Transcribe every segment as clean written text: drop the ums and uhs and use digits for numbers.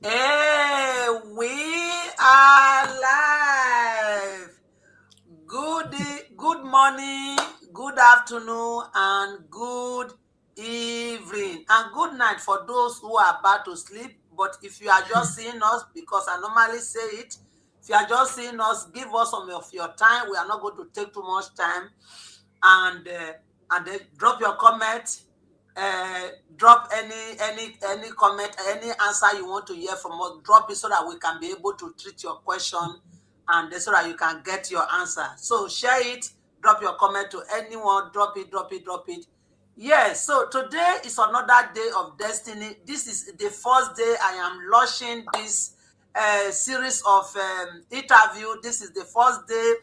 Hey, we are live. Good morning, good afternoon, and good evening, and good night for those who are about to sleep. But if you are just seeing us, because I normally say it, if you are just seeing us, give us some of your time. We are not going to take too much time, and then drop your comment, uh, drop any comment, any answer you want to hear from us. Drop it so that we can be able to treat your question, and so that you can get your answer. So share it, drop your comment to anyone, drop it. Yes, so today is another day of destiny. This is the first day I am launching this series of interview. This is the first day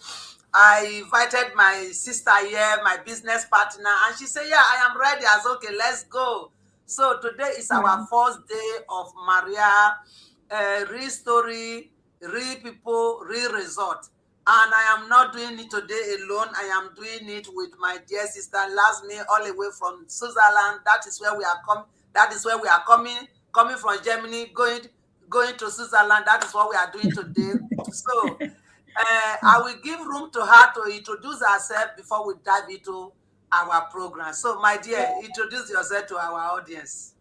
I invited my sister here, my business partner, and she said, "Yeah, I am ready." I said, "Okay, let's go." So today is our Wow. first day of Maria, real story, real people, real result. And I am not doing it today alone. I am doing it with my dear sister Laxmi, all the way from Switzerland. That is where we are coming. That is where we are coming from Germany, going to Switzerland. That is what we are doing today. So I will give room to her to introduce herself before we dive into our program. So, my dear, introduce yourself to our audience.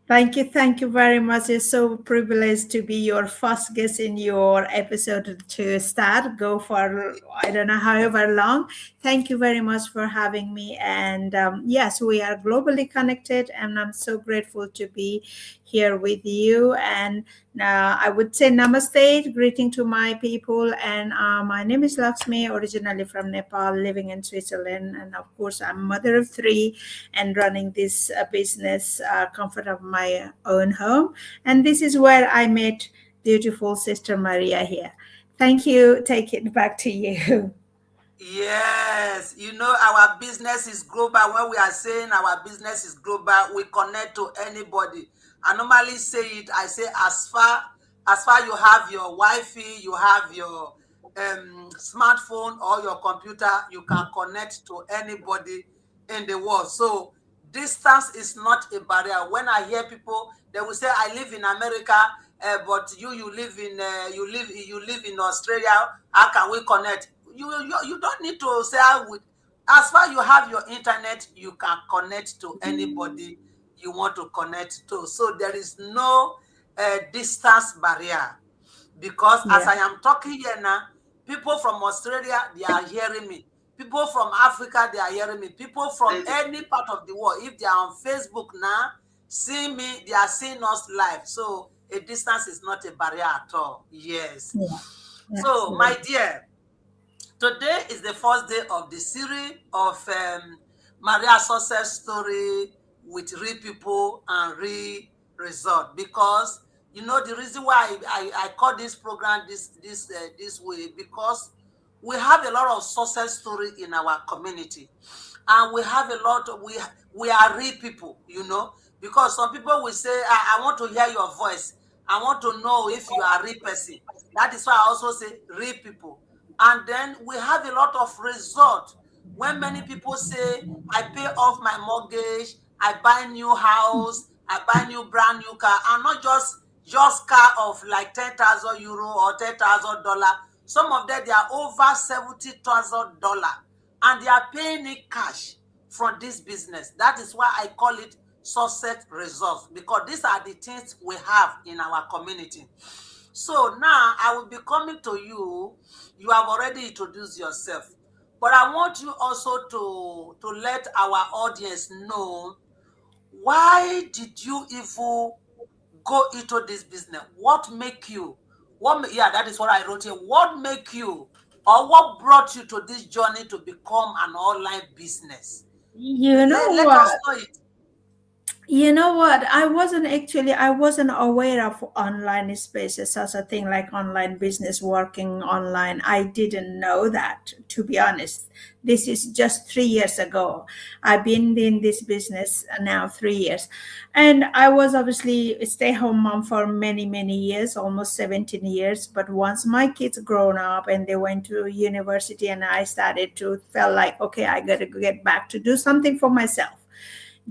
Thank you very much. It's so privileged to be your first guest in your episode to start. Go for I don't know however long. Thank you very much for having me. And yes, we are globally connected, and I'm so grateful to be here with you. And I would say namaste, greeting to my people. And my name is Laxmi, originally from Nepal, living in Switzerland. And of course, I'm mother of three and running this business comfort of my own home. And this is where I met beautiful sister Maria here. Thank you. Take it back to you. Yes, our business is global. When we are saying our business is global, we connect to anybody. I normally say it, I say as far you have your Wi-Fi, you have your smartphone or your computer, you can connect to anybody in the world. So distance is not a barrier. When I hear people, they will say, "I live in America, but you live in Australia. How can we connect?" You don't need to say I would. As far you have your internet, you can connect to anybody you want to connect to. So there is no distance barrier, because as Yeah. I am talking here now, people from Australia, they are hearing me. People from Africa, they are hearing me. People from any part of the world, if they are on Facebook now, seeing me, they are seeing us live. So a distance is not a barrier at all. Yes. Yeah. So, my Absolutely. dear, today is the first day of the series of Maria success story with real people and real result. Because the reason why I call this program this way, because we have a lot of success story in our community, and we have a lot of we are real people. Because some people will say, I want to hear your voice. I want to know if you are a real person. That is why I also say real people. And then we have a lot of result. When many people say, "I pay off my mortgage, I buy new house, I buy new brand new car," and not just car of like 10,000 euro or $10,000. Some of them, they are over $70,000, and they are paying it cash from this business. That is why I call it success results, because these are the things we have in our community. So now I will be coming to you. You have already introduced yourself, but I want you also to let our audience know, why did you even go into this business? What make you? Yeah, that is what I wrote here. What make you, or what brought you to this journey to become an online business? You know Let us what? know it. I wasn't aware of online spaces, such a thing like online business working online. I didn't know that, to be honest. This is just 3 years ago. I've been in this business now 3 years. And I was obviously a stay-home mom for many, many years, almost 17 years. But once my kids grown up and they went to university, and I started to feel like, okay, I gotta get back to do something for myself.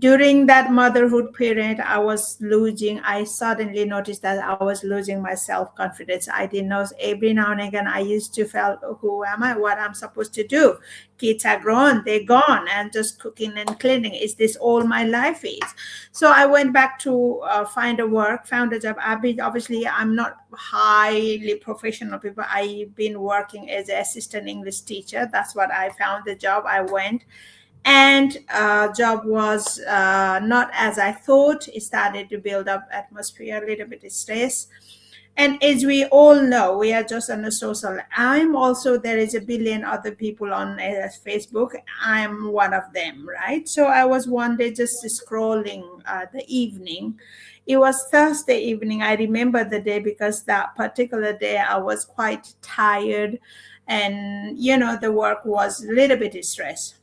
during that motherhood period, I suddenly noticed that I was losing my self-confidence. I didn't know. Every now and again, I used to feel, who am I, what I'm supposed to do? Kids are grown, they're gone, and just cooking and cleaning, is this all my life is? So I went back to find a work, found a job. Obviously, I'm not highly professional people. I've been working as an assistant English teacher. That's what I found, the job. I went, and job was not as I thought. It started to build up atmosphere, a little bit of stress. And as we all know, we are just on a social. I'm also, there is a billion other people on Facebook. I'm one of them, right? So I was one day just scrolling the evening. It was Thursday evening. I remember the day because that particular day I was quite tired, and the work was a little bit stress.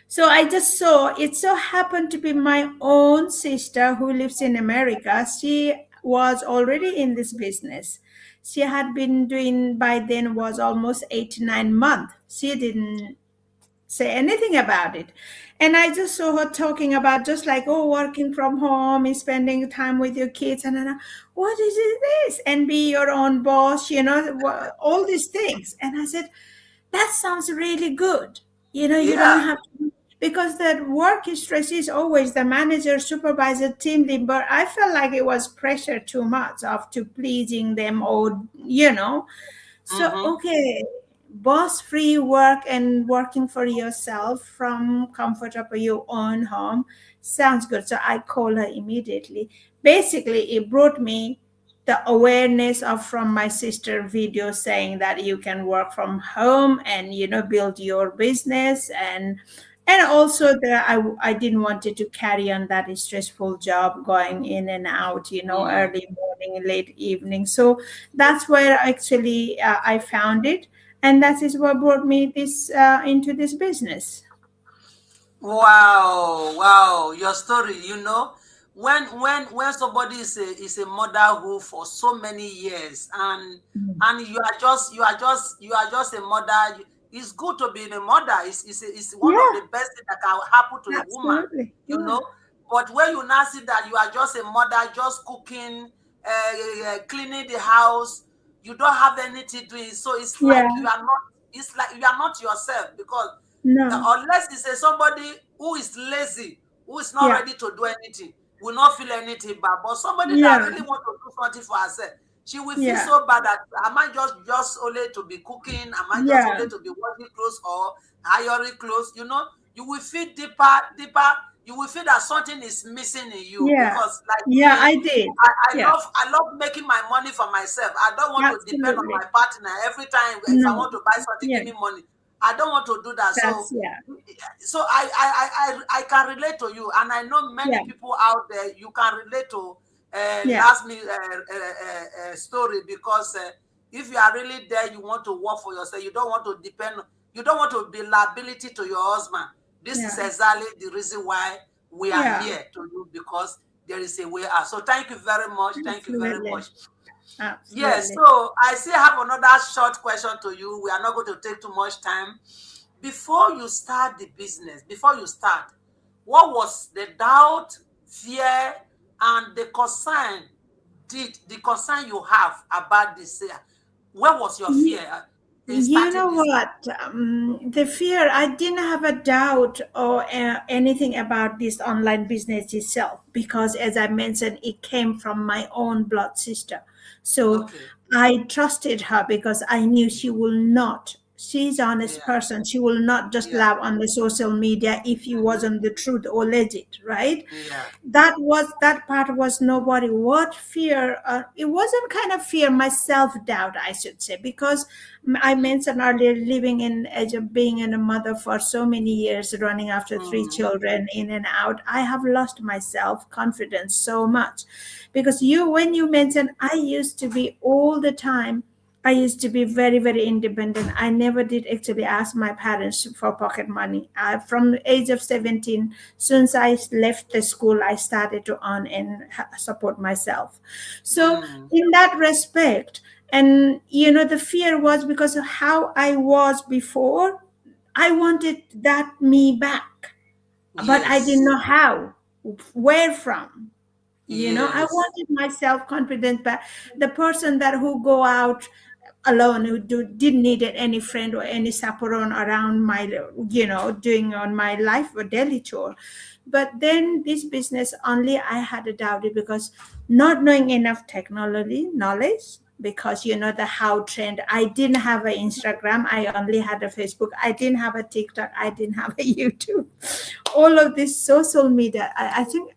So I just saw, it so happened to be my own sister who lives in America. She was already in this business. She had been doing, by then was almost 8 to 9 months. She didn't say anything about it. And I just saw her talking about, just like, oh, working from home is spending time with your kids. And what is this? And be your own boss, all these things. And I said, that sounds really good. You don't Yeah. have to, because that work stress is always the manager, supervisor, team lead. But I felt like it was pressure too much of to pleasing them, or. So, Mm-hmm. okay, boss free work and working for yourself from comfort of your own home sounds good. So I call her immediately. Basically, it brought me the awareness of from my sister video saying that you can work from home and build your business, and also that I didn't want it to carry on that stressful job going in and out, Mm. early morning, late evening. So that's where actually I found it, and that is what brought me this into this business. Wow, wow, your story, when somebody is a mother who for so many years, and you are just a mother. It's good to be a mother. It's one of Yeah, the best thing that can happen to a woman, absolutely. you Yeah, know. But when you now see that you are just a mother, just cooking, cleaning the house, you don't have anything doing. So it's like yeah, you are not. It's like you are not yourself, because no, unless it's somebody who is lazy, who is not yeah, ready to do anything, will not feel anything bad. But somebody that yeah, really want to do something for herself, she will feel yeah, so bad that am I just only to be cooking? Am I just yeah, only to be washing clothes or ironing clothes? You will feel deeper, deeper. You will feel that something is missing in you, yeah, because like yeah, me, I did. I Yeah, love I love making my money for myself. I don't want to depend on absolutely. my partner every time. If I No, want to buy something, yeah, give me money. I don't want to do that. that's, yeah, So I can relate to you, and I know many yeah, people out there you can relate to yeah, last me story, because if you are really there, you want to work for yourself. You don't want to depend. You don't want to be liability to your husband. This is yeah, exactly the reason why we are yeah, here to you, because there is a way out. So thank you very much. Thank you very much. absolutely, Yes, absolutely. so I still have another short question to you. We are not going to take too much time. Before you start the business, before you start, what was the doubt, fear, and the concern you have about this? What was your fear in You starting know this? what? The fear, I didn't have a doubt or anything about this online business itself because, as I mentioned, it came from my own blood sister. So Okay. I trusted her because I knew she will not. She's an honest Yeah. person. She will not just Yeah. laugh on the social media if it Mm-hmm. wasn't the truth or legit, right? Yeah. That part was nobody. What fear? It wasn't kind of fear, my self doubt, I should say, because I mentioned earlier, living in as a being a mother for so many years, running after three Mm-hmm. children in and out. I have lost my self confidence so much, because when you mentioned, I used to be all the time. I used to be very, very independent. I never did actually ask my parents for pocket money. From the age of 17, since I left the school, I started to earn and support myself. So, Mm-hmm. in that respect, and the fear was because of how I was before. I wanted that me back. but I didn't Yes. know how, where from. I Yes. wanted my self confidence back. The person that who go out alone, who didn't need any friend or any chaperone around my, doing on my life or daily chore. But then this business only I had a doubt it because not knowing enough technology knowledge, because the how trend. I didn't have an Instagram. I only had a Facebook. I didn't have a TikTok. I didn't have a YouTube. All of this social media, I think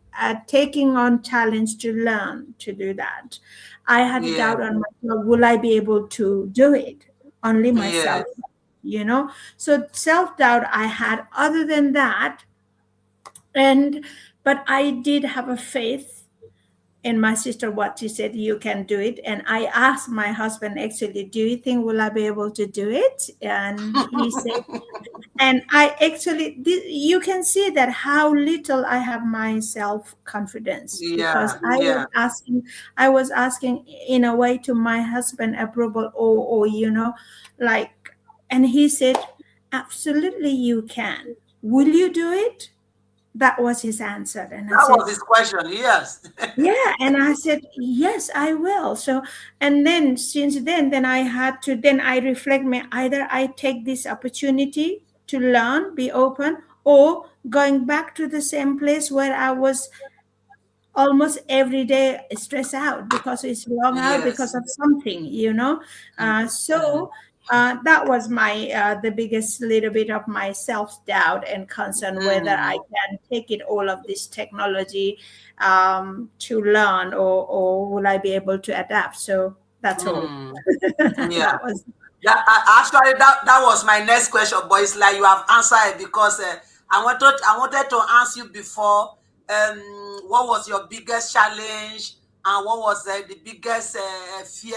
taking on challenge to learn to do that. I had a Yeah. doubt on myself, will I be able to do it? Only myself, Yes. you know. So self-doubt I had. Other than that, and but I did have a faith in my sister, what she said, you can do it. And I asked my husband, actually, do you think will I be able to do it? And he said, and I actually, you can see that how little I have my self confidence, because Yeah. Yeah. I was asking in a way to my husband approval, or like, and he said, absolutely you can. Will you do it? That was his answer, and I That said, was his question. Yes. yeah, and I said, yes, I will. So, and then since then I had to, then I reflect me, either I take this opportunity to learn, be open, or going back to the same place where I was almost every day stress out because it's long out because Yes. of something. Mm. That was my the biggest little bit of my self-doubt and concern, whether I Mm. can take it all of this technology to learn, or will I be able to adapt. So that's all. Mm. Yeah. That was. That actually that was my next question, but it's like you have answered it because I wanted to ask you before. What was your biggest challenge, and what was the biggest fear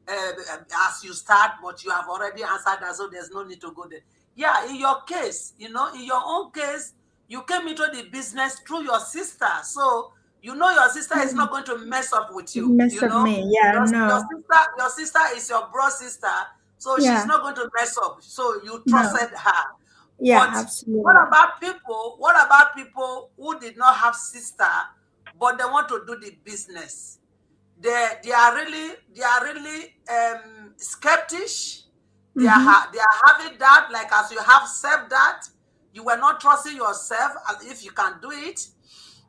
as you start? But you have already answered that, so there's no need to go there. Yeah, in your case, in your own case, you came into the business through your sister, so your sister is not going to mess up with you. Mess of me, yeah, Your no, sister is your bro sister, so she's yeah, not going to mess up. So you no, trusted her. yeah, But what absolutely. about people? What about people who did not have sister, but they want to do the business? They are really skeptish. Mm-hmm. They are having that, like, as you have self that you were not trusting yourself as if you can do it.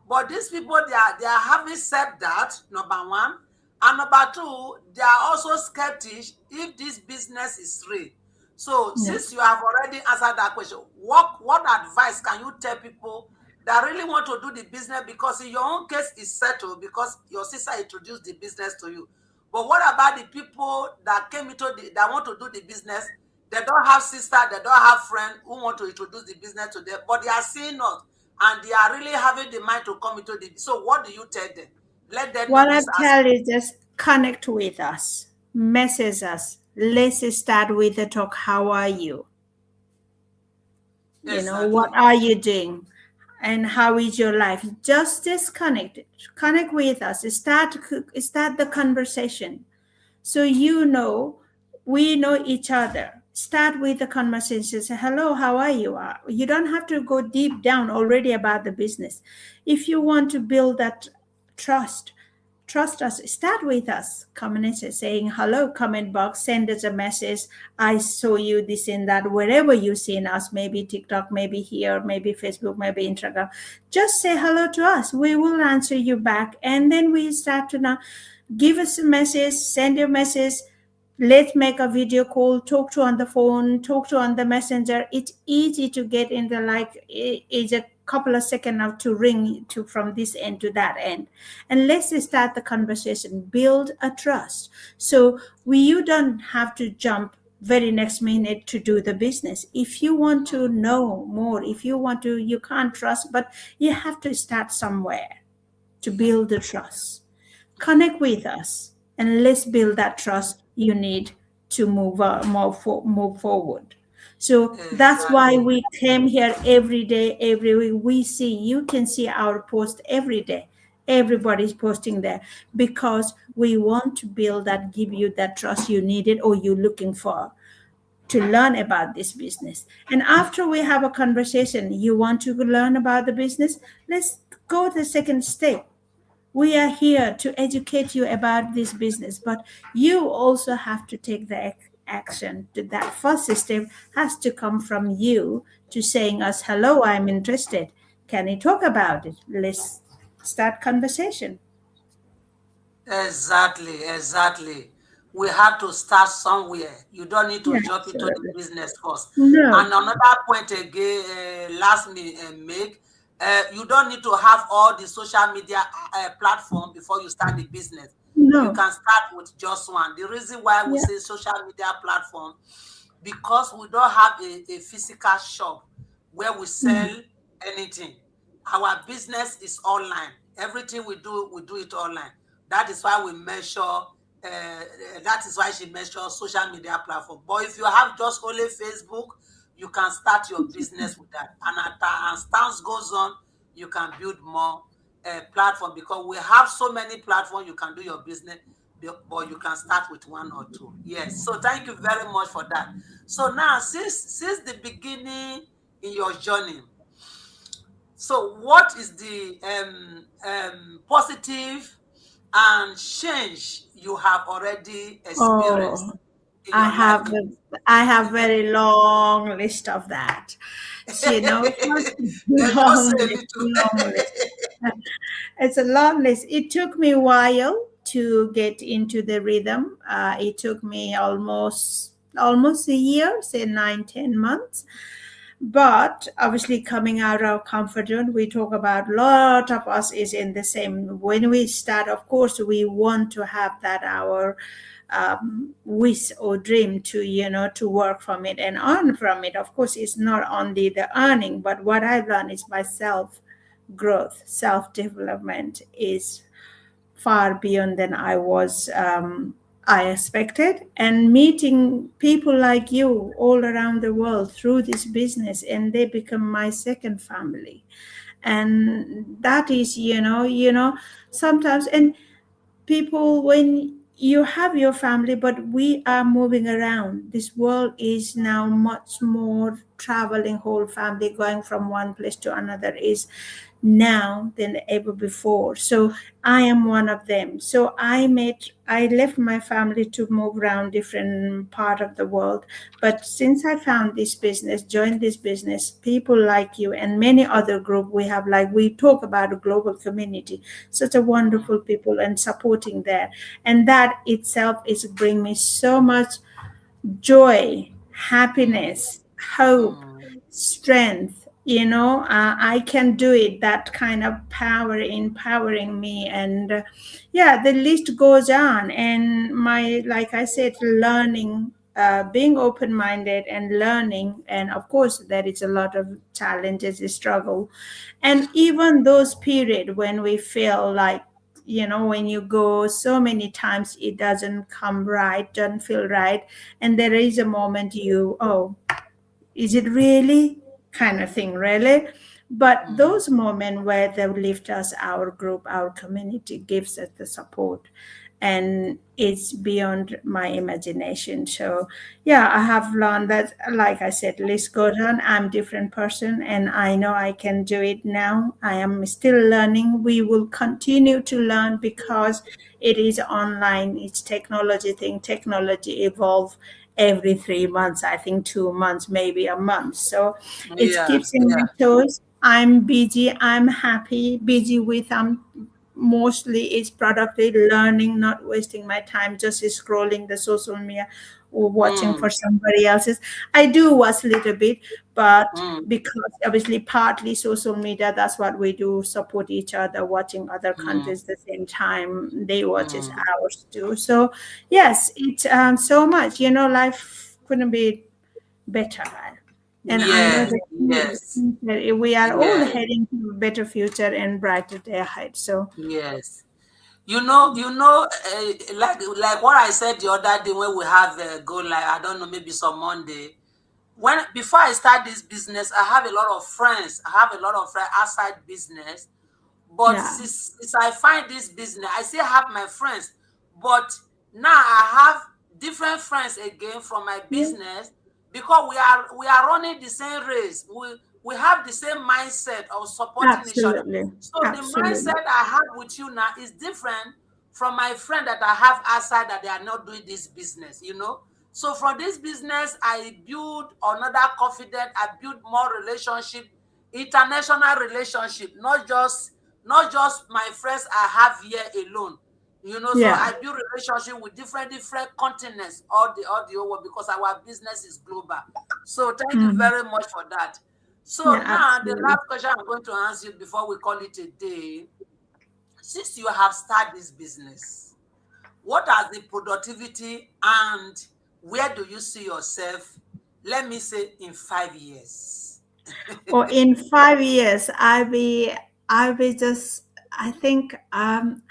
But these people, they are having self doubt, number one, and number two, they are also skeptical if this business is real. So No. since you have already answered that question, what advice can you tell people that really want to do the business? Because in your own case, it's settled because your sister introduced the business to you. But what about the people that came into that want to do the business? They don't have sister, they don't have friend who want to introduce the business to them, but they are seeing us and they are really having the mind to come into the. So what do you tell them? Let them know What I this tell aspect. is just connect with us, message us. Let's start with the talk. How are you? What Exactly. are you doing? And how is your life? Just disconnect. Connect with us. Start the conversation. So we know each other. Start with the conversation. Say, hello, how are you? You don't have to go deep down already about the business. If you want to build that trust, trust us, start with us. Comment saying hello, comment box, send us a message. I saw you this and that, wherever you seen us, maybe TikTok, maybe here, maybe Facebook, maybe Instagram. Just say hello to us. We will answer you back. And then we start to now give us a message, send your message. Let's make a video call, talk to on the phone, talk to on the messenger. It's easy to get in the, like, it's a couple of seconds now to ring to from this end to that end. And let's start the conversation, build a trust. So you don't have to jump very next minute to do the business. If you want to know more, if you want to, you can't trust, but you have to start somewhere to build the trust. Connect with us and let's build that trust you need to move forward. So that's why Exactly. we came here every day, every week. You can see our post every day. Everybody's posting there because we want to build that, give you that trust you needed or you're looking for to learn about this business. And after we have a conversation, you want to learn about the business, let's go to the second step. We are here to educate you about this business, but you also have to take the action. That first step has to come from you to saying us, hello, I'm interested. Can you talk about it? Let's start conversation. Exactly, exactly. We have to start somewhere. You don't need to Yeah, jump into the absolutely. business first. No, And another point again, last me make, you don't need to have all the social media platform before you start the business. You no. can start with just one. The reason why we Yeah. say social media platform, because we don't have a physical shop where we Mm. sell anything. Our business is online. Everything we do it online. That is why we measure. That is why she measures social media platform. But if you have just only Facebook, you can start your business with that. And as time goes on, you can build more platform, because we have so many platforms you can do your business, but you can start with one or two. Yes. So thank you very much for that. So now, since the beginning in your journey, so what is the positive and change you have already experienced Oh, in I your life? have I have very long list of that. So, first Just long say a list, little. long list. It's a long list. It took me a while to get into the rhythm. It took me almost a year, say 9, 10 months. But obviously, coming out of comfort zone, we talk about a lot of us is in the same. When we start, of course, we want to have that our wish or dream to to work from it and earn from it. Of course, it's not only the earning, but what I've learned is my self growth, self development is far beyond than I expected. And meeting people like you all around the world through this business, and they become my second family. And that is, sometimes, and people, when you have your family, but we are moving around, this world is now much more traveling, whole family going from one place to another is now than ever before. So I am one of them. So I left my family to move around different part of the world. But since I found this business, joined this business, people like you and many other group we have, like we talk about a global community, such a wonderful people and supporting there. And that itself is bring me so much joy, Mm, happiness, hope, mm, strength. I can do it. That kind of power empowering me, and yeah, the list goes on. And my, like I said, learning, being open-minded and learning, and of course there is a lot of challenges, struggle, and even those period when we feel like, when you go so many times it doesn't come right, doesn't feel right, and there is a moment you, oh, is it really, kind of thing, really. But mm. those moments where they lift us, our group, our community gives us the support, and it's beyond my imagination. So yeah, I have learned that, like I said, list goes on. I'm different person, and I know I can do it now. I am still learning. We will continue to learn because it is online, it's technology thing. Technology evolve every 3 months, I think 2 months, maybe a month. So it Yeah, keeps in my yeah. toes. I'm busy, I'm happy, busy with mostly is productive learning, not wasting my time just scrolling the social media or watching Mm, for somebody else's. I do watch a little bit, but mm, because obviously partly social media, that's what we do, support each other, watching other mm, countries the same time they watch is mm. ours too. So yes, it's so much, life couldn't be better. And I know Yes, yes, we are all yes, heading to a better future and brighter day ahead. So yes. Like what I said the other day when we have go live. I don't know, maybe some Monday. When before I start this business, I have a lot of friends. I have a lot of friends outside business. But yeah, since I find this business, I still have my friends. But now I have different friends again from my yeah, business, because we are running the same race. We have the same mindset of supporting each other. Absolutely. So the Absolutely. mindset I have with you now is different from my friend that I have outside that they are not doing this business. So from this business, I build another confidence, I build more relationship, international relationship, not just my friends I have here alone. So Yeah. I build relationship with different continents, all the whole world, because our business is global. So thank you Mm. very much for that. Yeah, So now the absolutely. last question I'm going to ask you before we call it a day. Since you have started this business, what are the productivity and where do you see yourself, let me say, in 5 years? Or in 5 years, I'll be just, I think, I'm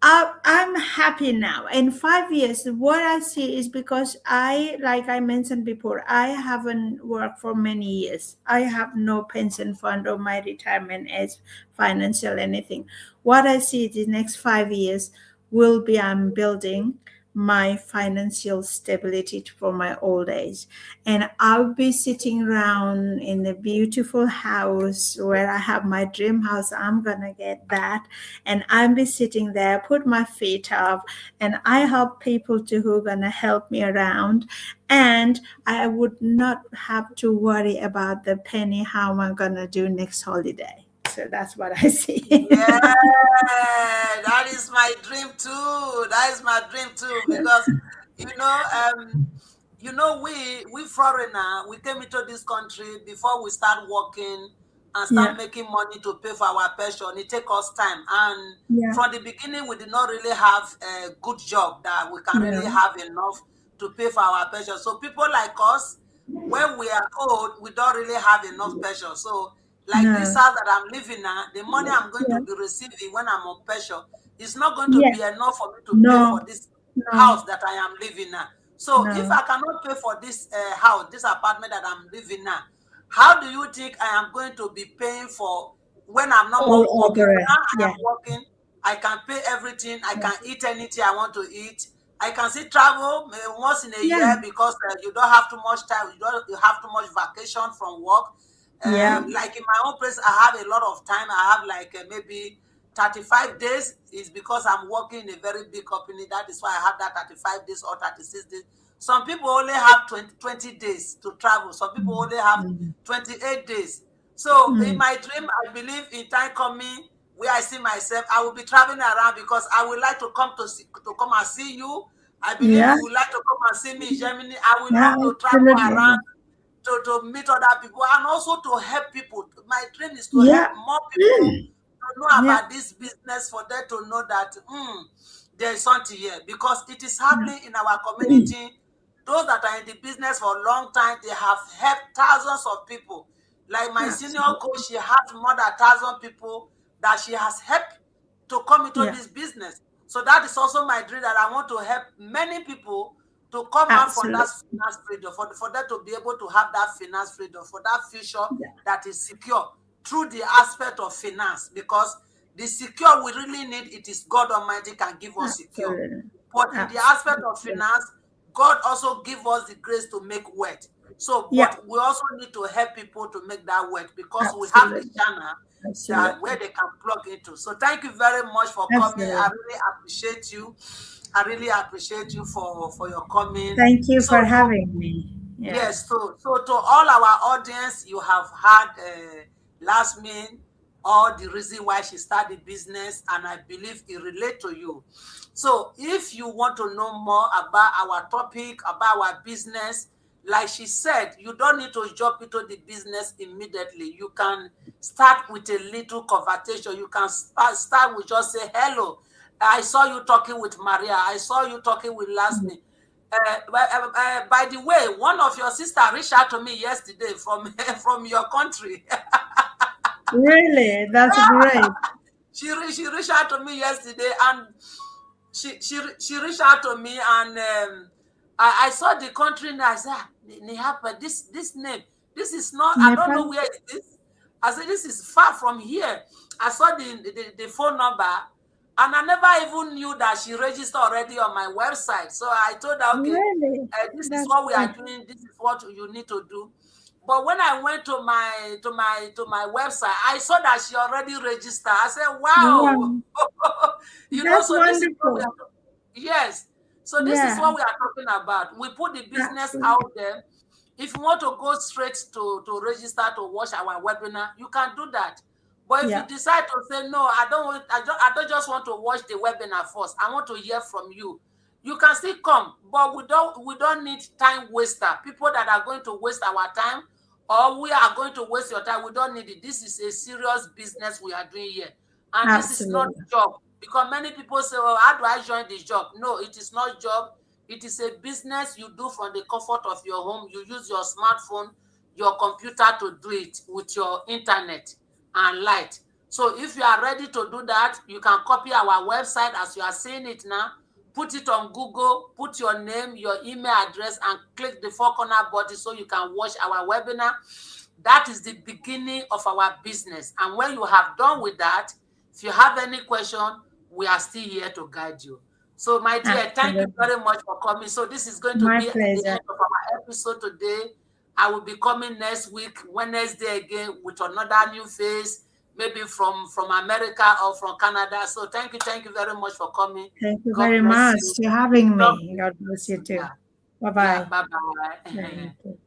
happy now. In 5 years, what I see is because like I mentioned before, I haven't worked for many years. I have no pension fund or my retirement as financial anything. What I see the next 5 years will be I'm building my financial stability for my old age, and I'll be sitting around in a beautiful house where I have my dream house. I'm gonna get that, and I'll be sitting there, put my feet up, and I help people to who are gonna help me around, and I would not have to worry about the penny how am I gonna do next holiday. So that's what I see. Yeah, that is my dream too. That is my dream too. Because you know, we foreigner, we came into this country before we start working and start Yeah, making money to pay for our pension. It take us time, and yeah, from the beginning, we did not really have a good job that we can really no, have enough to pay for our pension. So people like us, when we are old, we don't really have enough pension. So like this no, house that I'm living now, the money I'm going yeah, to be receiving when I'm on pension is not going to yeah, be enough for me to pay for no, this no, house that I am living now. So if no. I cannot pay for this house, this apartment that I'm living now, how do you think I am going to be paying for when I'm not All more working? over. Now I am Yeah, working, I can pay everything, I yeah, can eat anything I want to eat. I can still travel once in a yeah, year because you don't have too much time, you have too much vacation from work. yeah, Like in my own place, I have a lot of time. I have like maybe 35 days is because I'm working in a very big company. That is why I have that 35 days or 36 days. Some people only have 20 days to travel. Some people only have mm, 28 days. So in mm, my dream, I believe in time coming where I see myself, I will be traveling around because I would like to come and see you. I believe yeah, you would like to come and see me in Germany. I will yeah, love to travel around absolutely. to meet other people and also to help people. My dream is to help Yeah, more people to know yeah, about this business for them to know that there is something here because it is yeah, happening in our community. Those that are in the business for a long time, they have helped thousands of people. Like my senior absolutely. coach, she has more than 1,000 people that she has helped to come into Yeah, this business. So that is also my dream that I want to help many people to come out from that absolutely. finance freedom, for them to be able to have that finance freedom, for that future Yeah, that is secure through the aspect of finance. Because the secure we really need, it is God Almighty can give us secure. absolutely. But in the aspect of Absolutely. finance, God also give us the grace to make wealth. So, Yeah, but we also need to help people to make that wealth because we have the absolutely. channel that where Absolutely. they can plug into. So thank you very much for coming. I Absolutely. really appreciate you. I really appreciate you for your coming. Thank you So for to having me. Yeah. Yes, so to all our audience, you have had last mean all the reason why she started business, and I believe it relate to you. So if you want to know more about our topic, about our business, like she said, you don't need to jump into the business immediately. You can start with a little conversation. You can start with just say hello. I saw you talking with Maria. I saw you talking with Lasmi. By the way, one of your sister reached out to me yesterday from from your country. Really? That's great. She reached out to me yesterday, and she reached out to me, and I saw the country name. I said, Nihapa, this name, this is not. I don't know Nepal? where it is. I said this is far from here. I saw the phone number. And I never even knew that she registered already on my website. So I told her, okay, Really? this is That's what we good. are doing. This is what you need to do. But when I went to my website, I saw that she already registered. I said, wow, Wow. That's so this is what we wonderful. are. Yes. So this is Yeah, what we are talking about. We put the business absolutely. out there. If you want to go straight to register to watch our webinar, you can do that. But if you Yeah, decide to say no, I don't just want to watch the webinar first. I want to hear from you. You can still come, but we don't need time waster. People that are going to waste our time, or we are going to waste your time. We don't need it. This is a serious business we are doing here, and this is not absolutely. job. Because many people say, "Well, how do I join this job?" No, it is not job. It is a business you do from the comfort of your home. You use your smartphone, your computer to do it with your internet and light. So if you are ready to do that, you can copy our website as you are seeing it now, put it on Google, put your name, your email address, and click the four corner button so you can watch our webinar. That is the beginning of our business. And when you have done with that, if you have any question, we are still here to guide you. So, my dear, thank you Absolutely. very much for coming. So, this is going to My be the pleasure. end of our episode today. I will be coming next week, Wednesday again, with another new face, maybe from America or from Canada. So, thank you very much for coming. Thank you God very bless much you. for having Love me. you. God bless you too. Yeah, Bye yeah. bye. Bye bye. Thank you.